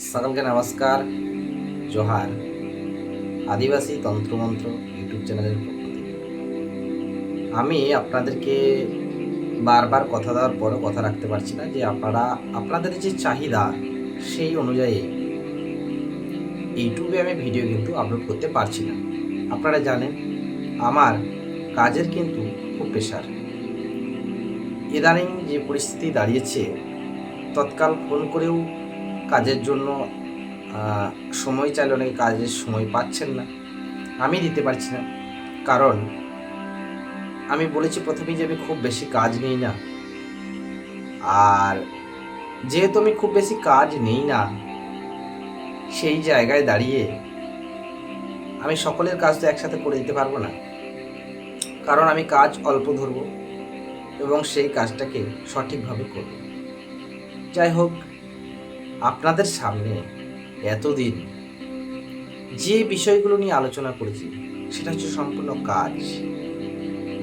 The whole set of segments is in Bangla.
সকলকে নমস্কার, জোহার। আদিবাসী তন্ত্রমন্ত্র ইউটিউব চ্যানেলের পক্ষ থেকে আমি আপনাদেরকে বারবার কথা দেওয়ার পরও কথা রাখতে পারছি না যে আপনাদের যে চাহিদা সেই অনুযায়ী ইউটিউবে আমি ভিডিও কিন্তু আপলোড করতে পারছি না। আপনারা জানেন আমার কাজের কিন্তু খুব প্রেশার। ইদানিং যে পরিস্থিতি দাঁড়িয়েছে, তৎকাল ফোন করেও কাজের জন্য সময় চাইলে অনেকে কাজের সময় পাচ্ছেন না, আমি দিতে পারছি না। কারণ আমি বলেছি প্রথমেই যে আমি খুব বেশি কাজ নিই না, আর যেহেতু আমি খুব বেশি কাজ নিই না, সেই জায়গায় দাঁড়িয়ে আমি সকলের কাজ তো একসাথে করে দিতে পারবো না। কারণ আমি কাজ অল্প ধরবো এবং সেই কাজটাকে সঠিকভাবে করব। যাই হোক, আপনাদের সামনে এতদিন যে বিষয়গুলো নিয়ে আলোচনা করেছি সেটা হচ্ছে সম্পূর্ণ কাজ,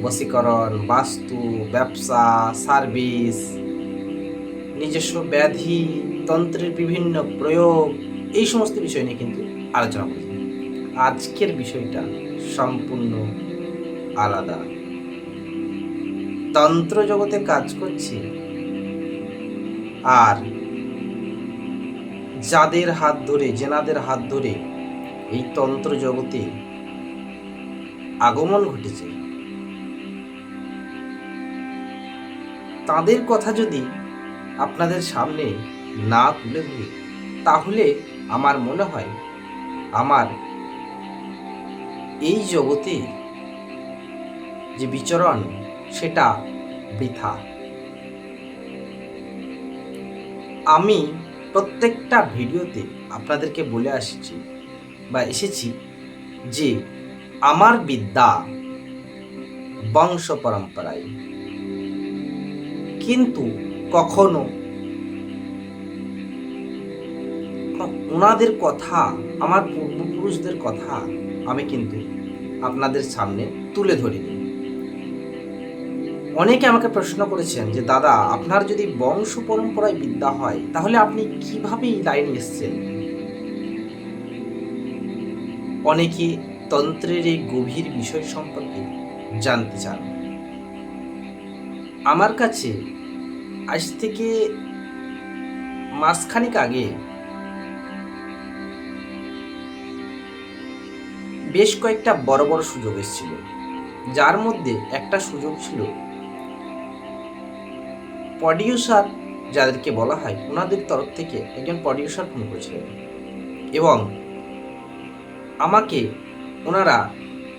বশীকরণ, বাস্তু, ব্যবসা, সার্ভিস, নিজস্ব ব্যাধি, তন্ত্রের বিভিন্ন প্রয়োগ, এই সমস্ত বিষয় নিয়ে কিন্তু আলোচনা করেছি। আজকের বিষয়টা সম্পূর্ণ আলাদা। তন্ত্র জগতে কাজ করছি, আর যেনাদের হাত ধরে এই তন্ত্র জগতে আগমন ঘটেছে, তাদের কথা যদি আপনাদের সামনে না তুলে ধরি, তাহলে আমার মনে হয় আমার এই জগতে যে বিচরণ সেটা বৃথা। আমি প্রত্যেকটা ভিডিওতে আপনাদেরকে বলে এসেছি যে আমার বিদ্যা বংশ পরম্পরায়, কিন্তু কখনো ওনাদের কথা, আমার পূর্বপুরুষদের কথা আমি কিন্তু আপনাদের সামনে তুলে ধরিনি। অনেকে আমাকে প্রশ্ন করেছেন যে দাদা, আপনার যদি বংশ পরম্পরায় বিদ্যা হয় তাহলে আপনি কিভাবে এই লাইনে এসেছেন। অনেকে তন্ত্রের এই গভীর বিষয় সম্পর্কে জানতে চান। আমার কাছে আজ থেকে মাসখানেক আগে বেশ কয়েকটা বড় বড় সুযোগ এসেছিল, যার মধ্যে একটা সুযোগ ছিল প্রডিউসার, যাদেরকে বলা হয়, ওনাদের তরফ থেকে একজন প্রডিউসার ফোন করেছিলেন এবং আমাকে ওনারা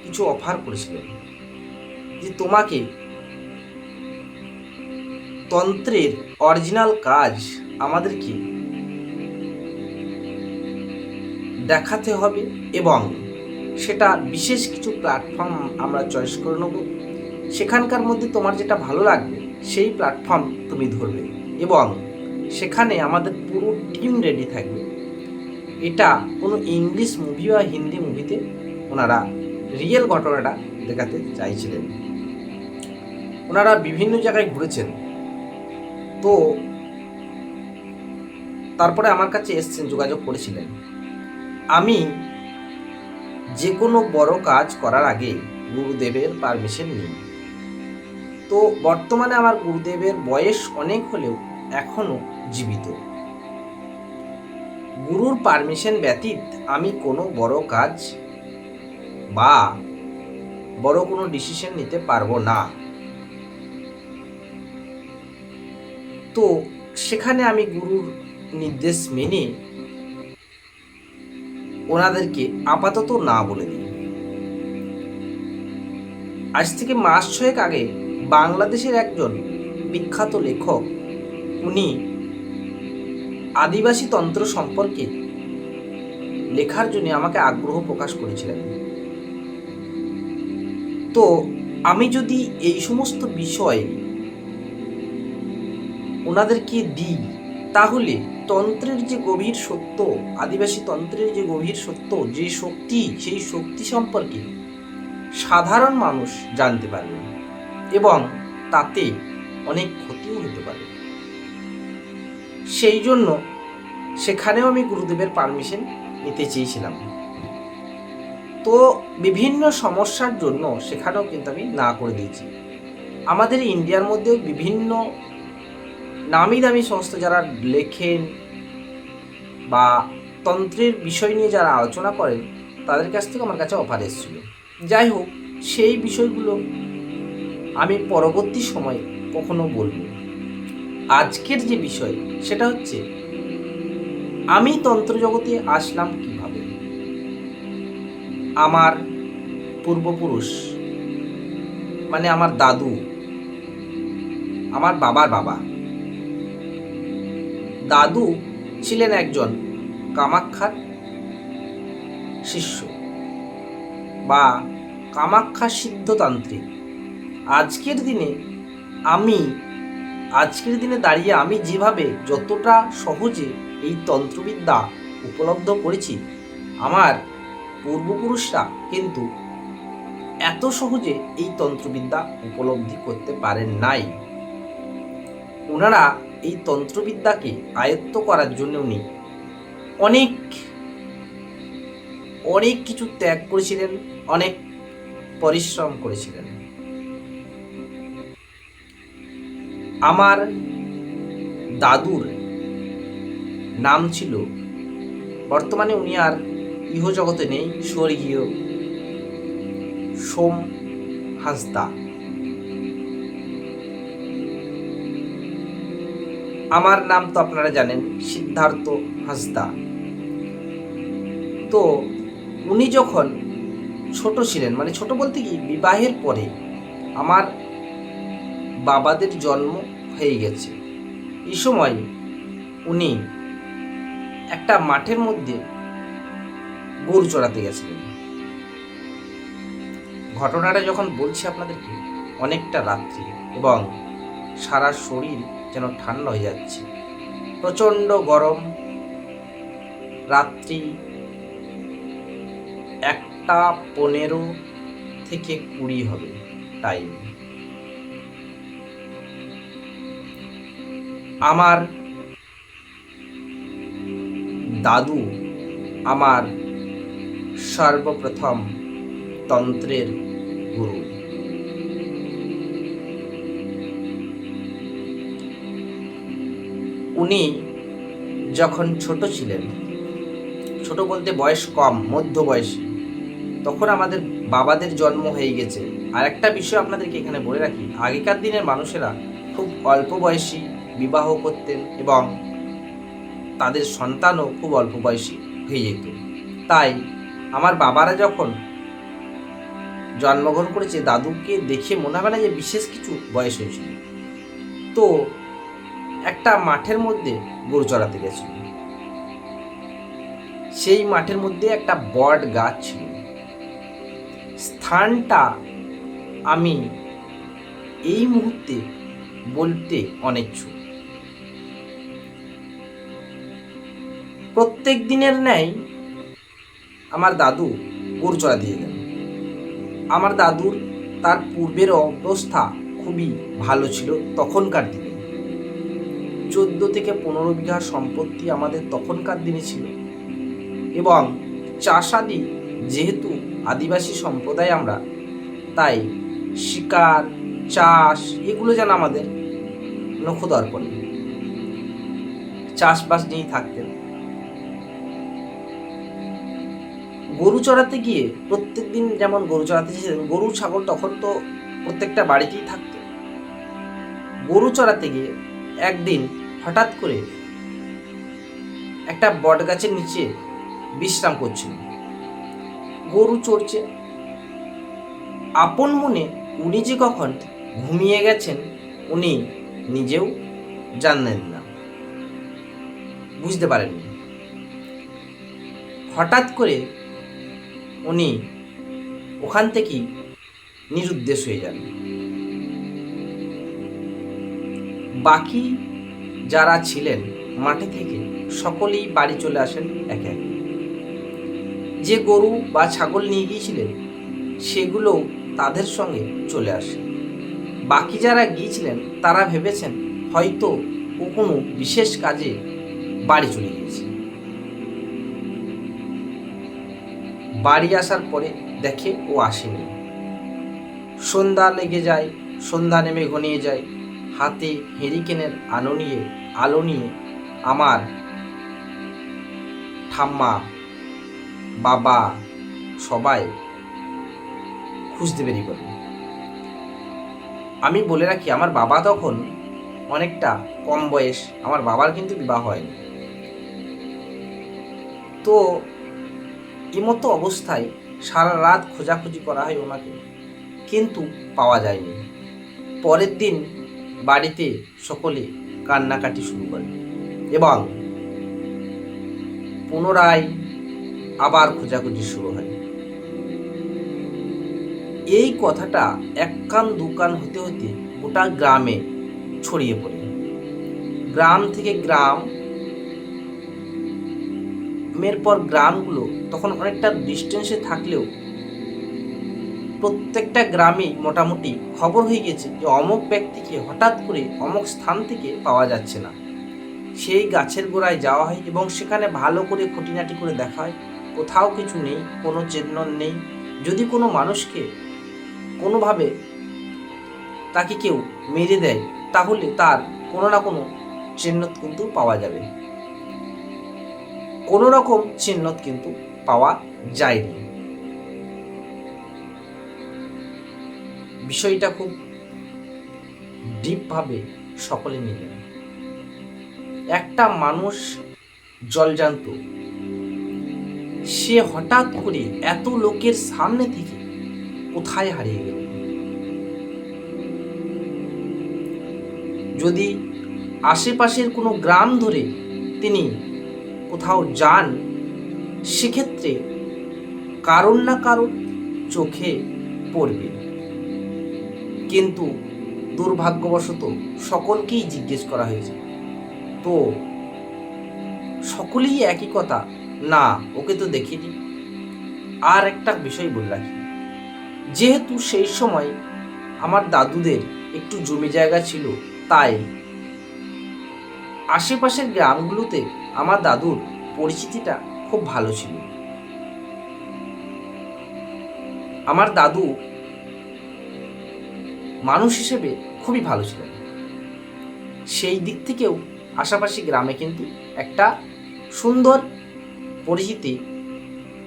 কিছু অফার করেছিলেন যে তোমাকে তন্ত্রের অরিজিনাল কাজ আমাদেরকে দেখাতে হবে এবং সেটা বিশেষ কিছু প্ল্যাটফর্ম আমরা চয়েস করে নেব, সেখানকার মধ্যে তোমার যেটা ভালো লাগবে সেই প্ল্যাটফর্ম তুমি ধরবে এবং সেখানে আমাদের পুরো টিম রেডি থাকবে। এটা কোনো ইংলিশ মুভি বা হিন্দি মুভিতে ওনারা রিয়েল ঘটনাটা দেখাতে চাইছিলেন। ওনারা বিভিন্ন জায়গায় ঘুরেছেন, তো তারপরে আমার কাছে এসছেন, যোগাযোগ করেছিলেন। আমি যে কোনো বড় কাজ করার আগে গুরুদেবের পারমিশন নিই। তো বর্তমানে আমার গুরুদেবের বয়স অনেক হলেও এখনো জীবিত। গুরুর পারমিশন ব্যতীত আমি কোনো বড় কাজ বা বড় কোনো ডিসিশন নিতে পারবো না। তো সেখানে আমি গুরুর নির্দেশ মেনে ওনাদেরকে আপাতত না বলে দিই। আজ থেকে মাস 6 আগে বাংলাদেশের একজন বিখ্যাত লেখক, উনি আদিবাসী তন্ত্র সম্পর্কে লেখার জন্য আমাকে আগ্রহ প্রকাশ করেছিলেন। তো আমি যদি এই সমস্ত বিষয় ওনাদেরকে দিই, তাহলে তন্ত্রের যে গভীর সত্য, আদিবাসী তন্ত্রের যে গভীর সত্য, যে শক্তি, সেই শক্তি সম্পর্কে সাধারণ মানুষ জানতে পারবে এবং তাতে অনেক ক্ষতিও হতে পারে। সেই জন্য সেখানেও আমি গুরুদেবের পারমিশন নিতে চেয়েছিলাম। তো বিভিন্ন সমস্যার জন্য সেখানেও কিন্তু আমি না করে দিয়েছি। আমাদের ইন্ডিয়ার মধ্যেও বিভিন্ন নামি দামি সংস্থা যারা লেখেন বা তন্ত্রের বিষয় নিয়ে যারা আলোচনা করেন, তাদের কাছ থেকে আমার কাছে অফার এসেছিল। যাই হোক, সেই বিষয়গুলো আমি পরবর্তী সময়ে কখনো বলবো। আজকের যে বিষয় সেটা হচ্ছে আমি তন্ত্র জগতে আসলাম কিভাবে। আমার পূর্বপুরুষ মানে আমার দাদু, আমার বাবার বাবা, দাদু ছিলেন একজন কামাখ্যার শিষ্য বা কামাখ্যা সিদ্ধতান্ত্রিক। আজকের দিনে দাঁড়িয়ে আমি যেভাবে যতটা সহজে এই তন্ত্রবিদ্যা উপলব্ধ করেছি, আমার পূর্বপুরুষরা কিন্তু এত সহজে এই তন্ত্রবিদ্যা উপলব্ধি করতে পারেন নাই। ওনারা এই তন্ত্রবিদ্যাকে আয়ত্ত করার জন্য উনি অনেক অনেক কিছু ত্যাগ করেছিলেন, অনেক পরিশ্রম করেছিলেন। আমার দাদুর নাম ছিল, বর্তমানে উনি আর ইহজগতে নেই, স্বর্গীয় সোম হাঁসদা। আমার নাম তো আপনারা জানেন, সিদ্ধার্থ হাঁসদা। তো উনি যখন ছোট ছিলেন, মানে ছোট বলতে কি বিবাহের পরে আমার বাবাদের জন্ম হয়ে গেছে, এই সময় উনি একটা মাঠের মধ্যে গরু চড়াতে গেছিলেন। ঘটনাটা যখন বলছি আপনাদেরকে, অনেকটা রাত্রি এবং সারা শরীর যেন ঠান্ডা হয়ে যাচ্ছে, প্রচণ্ড গরম, রাত্রি 1:15 থেকে 20 হবে টাইম। আমার দাদু আমার সর্বপ্রথম তন্ত্রের গুরু। উনি যখন ছোট ছিলেন, ছোট বলতে বয়স কম, মধ্য বয়সী, তখন আমাদের বাবাদের জন্ম হয়ে গেছে। আর একটা বিষয় আপনাদেরকে এখানে বলে রাখি, আগেকার দিনের মানুষেরা খুব অল্প বয়সী বিবাহ করতেন এবং তাদের সন্তানও খুব অল্প বয়সী হয়ে যেত। তাই আমার বাবারা যখন জন্মগ্রহণ করেছে, দাদুকে দেখে মনে হবে না যে বিশেষ কিছু বয়স হয়েছিল। তো একটা মাঠের মধ্যে গরু চড়াতে গেছিল, সেই মাঠের মধ্যে একটা বট গাছ ছিল। স্থানটা আমি এই মুহূর্তে বলতে অনিচ্ছুক। প্রত্যেক দিনের ন্যায় আমার দাদু গরু চড়া দিয়ে গেল। আমার দাদুর তার পূর্বের অবস্থা খুবই ভালো ছিল তখনকার দিনে। 14 থেকে 15 বিঘা সম্পত্তি আমাদের তখনকার দিনে ছিল এবং চাষাদি, যেহেতু আদিবাসী সম্প্রদায় আমরা, তাই শিকার, চাষ এগুলো যেন আমাদের নখদর্পণে, চাষবাস নিয়েই থাকতেন। গরু চড়াতে গিয়ে প্রত্যেক দিন যেমন গরু চড়াতে যেতেন, গরু ছাগল তখন তো প্রত্যেকটা বাড়িতেই থাকতো। গরু চড়াতে গিয়ে একদিন হঠাৎ করে একটা বট গাছের নিচে বিশ্রাম করছিল, গরু চড়ছে। আপন মনে উনি যে কখন ঘুমিয়ে গেছেন উনি নিজেও জানলেন না, বুঝতে পারেননি। হঠাৎ করে উনি ওখান থেকেই নিরুদ্দেশ হয়ে যান। বাকি যারা ছিলেন মাঠে থেকে সকলেই বাড়ি চলে আসেন একে একে। যে গরু বা ছাগল নিয়ে গিয়েছিলেন সেগুলো তাদের সঙ্গে চলে আসে। বাকি যারা গিয়েছিলেন তারা ভেবেছেন হয়তো ও কোনো বিশেষ কাজে বাড়ি চলে গিয়েছে। বাড়ি আসার পরে দেখে ও আসেনি। সন্ধ্যা লেগে যায়, সন্ধ্যা নেমে ঘনিয়ে যায়। হাতে হেরিকেনের আলো নিয়ে আমার ঠাম্মা, বাবা সবাই খুঁজতে বেরিয়ে পড়ে। আমি বলে রাখি, আমার বাবা তখন অনেকটা কম বয়স, আমার বাবার কিন্তু বিবাহ হয়নি। তো এমতো অবস্থায় সারা রাত খোঁজাখুঁজি করা হয় ওনাকে, কিন্তু পাওয়া যায়নি। পরের দিন বাড়িতে সকলে কান্নাকাটি শুরু করে এবং পুনরায় আবার খোঁজাখুঁজি শুরু হয়। এই কথাটা এক কান দু কান হতে হতে গোটা গ্রামে ছড়িয়ে পড়ে। গ্রাম থেকে গ্রামের পর গ্রামগুলো তখন অনেকটা ডিস্টেন্সে থাকলেও প্রত্যেকটা গ্রামেই মোটামুটি খবর হয়ে গেছে যে অমুক ব্যক্তিকে হঠাৎ করে অমুক স্থান থেকে পাওয়া যাচ্ছে না। সেই গাছের গোড়ায় যাওয়া হয় এবং সেখানে ভালো করে খুঁটিনাটি করে দেখা হয়, কোথাও কিছু নেই, কোনো চিহ্ন নেই। যদি কোনো মানুষকে কোনোভাবে তাকে কেউ মেরে দেয় তাহলে তার কোনো না কোনো চিহ্ন কিন্তু পাওয়া যাবে। কোনো রকম চিহ্ন কিন্তু পাওয়া যায়নি। বিষয়টা খুব ডিপভাবে সকলে নিলেন। একটা মানুষ জলজান্ত, সে হঠাৎ করে এত লোকের সামনে থেকে কোথায় হারিয়ে গেল। যদি আশেপাশের কোনো গ্রাম ধরে তিনি কোথাও যান, সেক্ষেত্রে কারণ না কারণ চোখে পড়বে। কিন্তু দুর্ভাগ্যবশত সকলকেই জিজ্ঞেস করা হয়েছে, তো সকলেই একই কথা, না ওকে তো দেখিনি। আর একটা বিষয় বলে রাখি, যেহেতু সেই সময় আমার দাদুদের একটু জমি জায়গা ছিল, তাই আশেপাশের গ্রামগুলোতে আমার দাদুর পরিচিতিটা খুব ভালো ছিল। আমার দাদু মানুষ হিসেবে খুবই ভালো ছিলেন। সেই দিক থেকেও আশেপাশে গ্রামে কিন্তু একটা সুন্দর পরিচিতি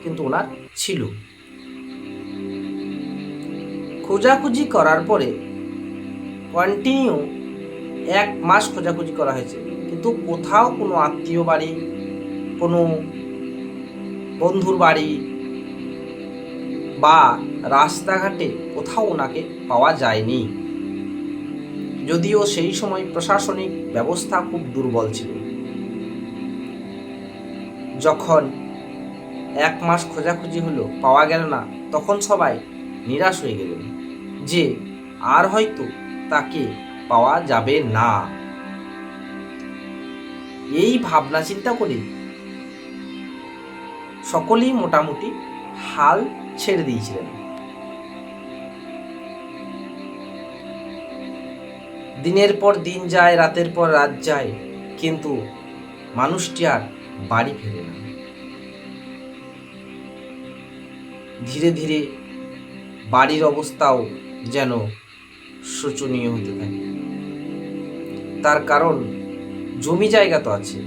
কিন্তু ওনার ছিল। খোঁজাখুঁজি করার পরে কন্টিনিউ 1 মাস খোঁজাখুঁজি করা হয়েছে, কিন্তু কোথাও কোনো আত্মীয় বাড়ি, কোনো বন্ধুর বাড়ি বা রাস্তাঘাটে কোথাও ওনাকে পাওয়া যায়নি। যদিও সেই সময় প্রশাসনিক ব্যবস্থা খুব দুর্বল ছিল। যখন 1 মাস খোঁজাখুঁজি হলো, পাওয়া গেল না, তখন সবাই নিরাশ হয়ে গেলেন যে আর হয়তো তাকে পাওয়া যাবে না। এই ভাবনা চিন্তা করে সকলেই মোটামুটি হাল ছেড়ে দিয়েছিলেন। দিনের পর দিন যায়, রাতের পর রাত যায়, কিন্তু মানুষটি আর বাড়ি ফেরে না। ধীরে ধীরে বাড়ির অবস্থাও যেন শোচনীয় হতে থাকে। তার কারণ জমি জায়গা তো আছে,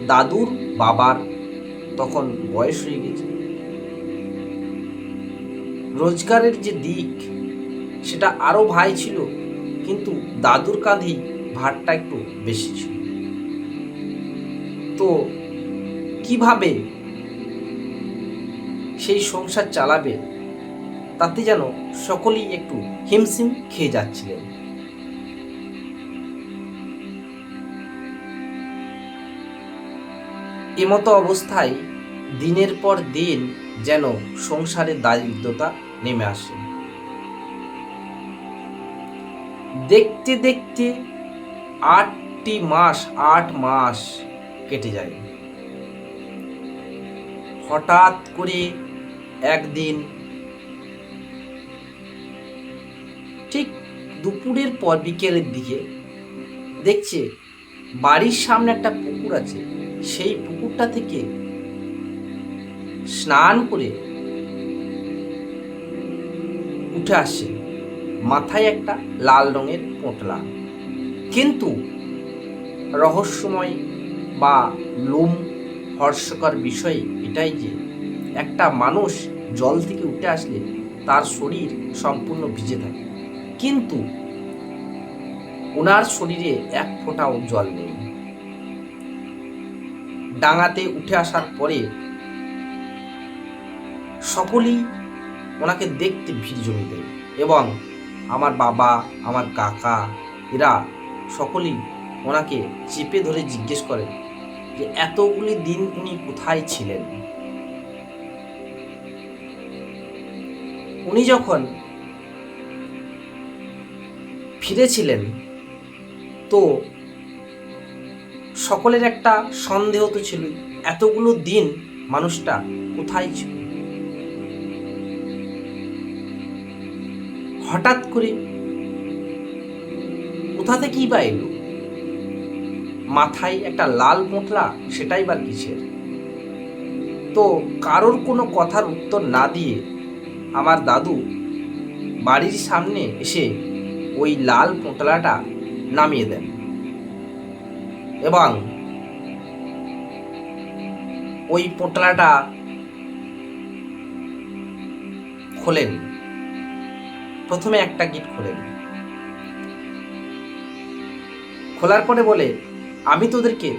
দাদুর বাবার তখন বয়স হয়ে গেছে, রোজগারের যে দিক সেটা আরো ভাই ছিল, কিন্তু দাদুর কাঁধেই ভারটা একটু বেশি ছিল। তো কিভাবে সেই সংসার চালাবে তাতে যেন সকলেই একটু হিমশিম খেয়ে যাচ্ছিলেন। এমতো অবস্থায় দিনের পর দিন যেন সংসারের দারিদ্রতা নেমে আসে। দেখতে দেখতে 8 মাস কেটে যায়। হঠাৎ করে একদিন ঠিক দুপুরের পর বিকেলের দিকে দেখছে বাড়ির সামনে একটা পুকুর আছে, সেই পুকুরটা থেকে স্নান করে উঠে আসে, মাথায় একটা লাল রঙের পোঁটলা। কিন্তু রহস্যময় বা লোম হর্ষকর বিষয় এটাই যে একটা মানুষ জল থেকে উঠে আসলে তার শরীর সম্পূর্ণ ভিজে থাকে, কিন্তু ওনার শরীরে এক ফোঁটাও জল নেই। ডাঙাতে উঠে আসার পরে সকলেই ওনাকে দেখতে ভিড় জমিয়ে দেয়, এবং আমার বাবা, আমার কাকা, এরা সকলেই ওনাকে চেপে ধরে জিজ্ঞেস করেন যে এতগুলি দিন উনি কোথায় ছিলেন। উনি যখন ফিরেছিলেন তো সকলের একটা সন্দেহ তো ছিল, এতগুলো দিন মানুষটা কোথায় ছিল। হঠাৎ করে কোথা থেকেই বা এলো, মাথায় একটা লাল পোঁটলা, সেটাই বা কিসের। তো কারোর কোনো কথার উত্তর না দিয়ে আমার দাদু বাড়ির সামনে এসে ওই লাল পোঁটলাটা নামিয়ে দেন এবং ওই পোঁটলাটা খোলেন। প্রথমে একটা গিট খোলেন, খোলার পরে বলে, আমি তোদেরকে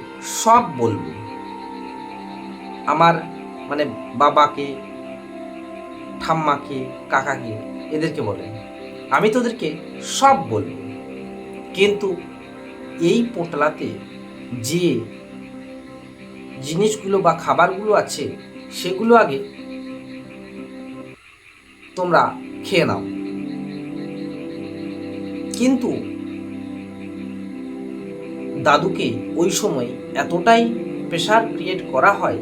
সব বলবো। আমার মানে বাবাকে, ঠাম্মাকে, কাকাকে, এদেরকে বলেন, আমি তোদেরকে সব বলবো, কিন্তু এই পোঁটলাতে যে জিনিসগুলো বা খাবারগুলো আছে সেগুলো আগে তোমরা খেয়ে নাও। কিন্তু দাদুকে ওই সময় এতটাই প্রেশার ক্রিয়েট করা হয়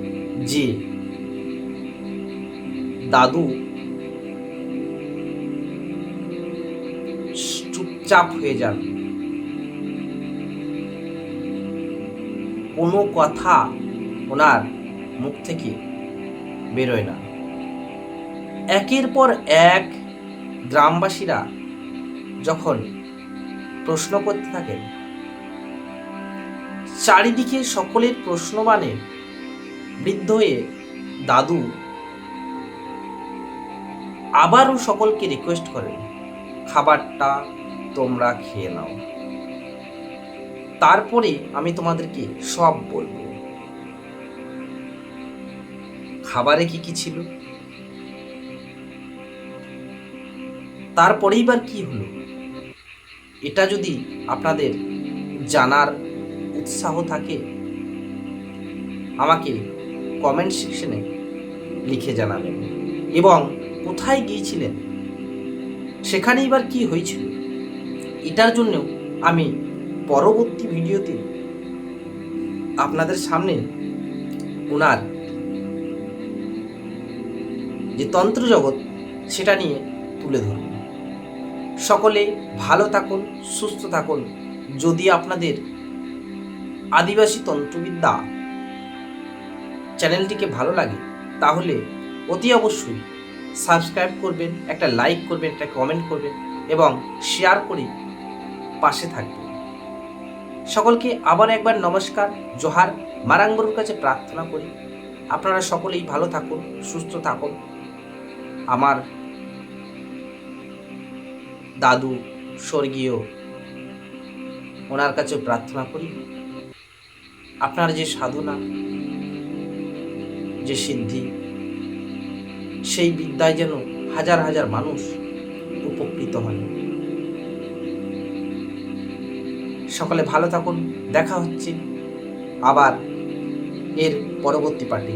যে দাদু চুপচাপ হয়ে যান, কোনো কথা ওনার মুখ থেকে বেরোয় না। একের পর এক গ্রামবাসীরা যখন প্রশ্ন করতে থাকেন, চারিদিকে সকলের প্রশ্নবাণে বৃদ্ধ হয়ে দাদু আবারও সকলকে রিকোয়েস্ট করেন, খাবারটা তোমরা খেয়ে নাও, তারপরে আমি তোমাদেরকে সব বলবো। খাবারে কি কি ছিল, তারপরেই বার কি হলো, এটা যদি আপনাদের জানার উৎসাহ থাকে আমাকে কমেন্ট সেকশনে লিখে জানাবেন, এবং কোথায় গিয়েছিলেন, সেখানে এবার কি হয়েছিল, এটার জন্য আমি পরবর্তী ভিডিওতে আপনাদের সামনে ওনার যে তন্ত্র জগৎ সেটা নিয়ে তুলে ধরব। সকলে ভালো থাকুন, সুস্থ থাকুন। যদি আপনাদের আদিবাসী তন্ত্রবিদ্যা চ্যানেলটিকে ভালো লাগে তাহলে অতি অবশ্যই সাবস্ক্রাইব করবেন, একটা লাইক করবেন, একটা কমেন্ট করবেন এবং শেয়ার করে পাশে থাকবেন। সকলকে আবার একবার নমস্কার, জোহার। মারাংবরুর কাছে প্রার্থনা করি আপনারা সকলেই ভালো থাকুন, সুস্থ থাকুন। আমার দাদু স্বর্গীয়, ওনার কাছে প্রার্থনা করি আপনার যে সাধনা, যে সিদ্ধি, সেই বিদ্যায় যেন হাজার হাজার মানুষ উপকৃত হন। সকলে ভালো থাকুন, দেখা হচ্ছে আবার এর পরবর্তী পার্টি।